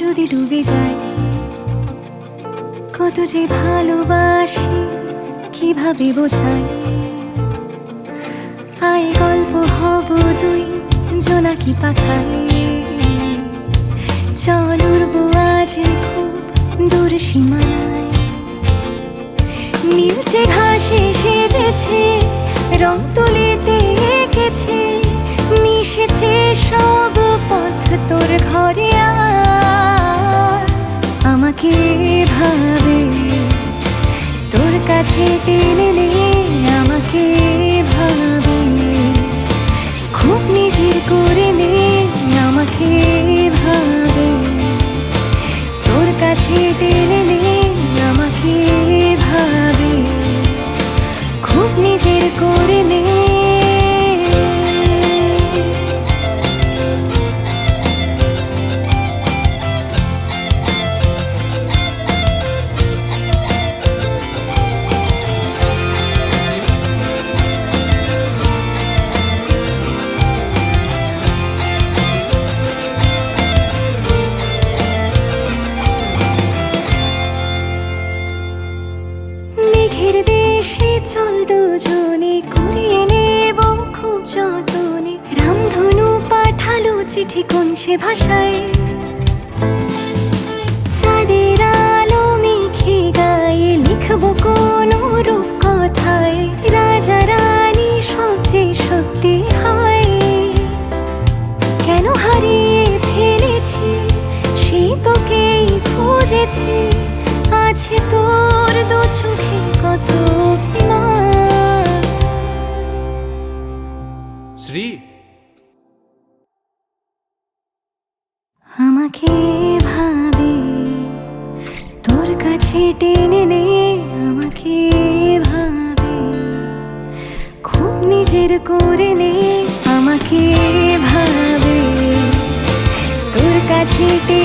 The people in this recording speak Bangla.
যদি ডুবে যাই, কত যে ভালোবাসি কিভাবে বোঝাই। আয় গল্প হব দুই জোনাকি পাখায়, চল উড়বো আজ খুব দূর সীমানায়। নীলচে ঘাসে সেজেছে, রং তুলিতে এঁকেছে, মিশেছে সব পথ তোর ঘরে আজ। আমাকে ভাবে তোর কাছে টেনে নে, আমাকে ভাবে খুব নিজের করে নে। আমাকে ভাবে তোর কাছে টেনে নে, আমাকে ভাবে খুব নিজের করে নে। মেঘের দেশে চল দুজনে, কুড়িয়ে নেব খুব যতনে। রামধনু পাঠালো চিঠি কোন সে ভাষায়, চাঁদের আলো মেঘে গায়ে লিখব কোন রূপকথায়। রাজা রানী সব যে সত্যি হয়, কেন হারিয়ে ফেলেছি সেই তোকেই খুঁজেছি। আছে তোর দু চোখে কত অভিমান। শ্রী, আমাকে ভাবে তোর কাছে টেনে নে, আমাকে ভাবে খুব নিজের করে নে। আমাকে ভাবে তোর কাছে টেনে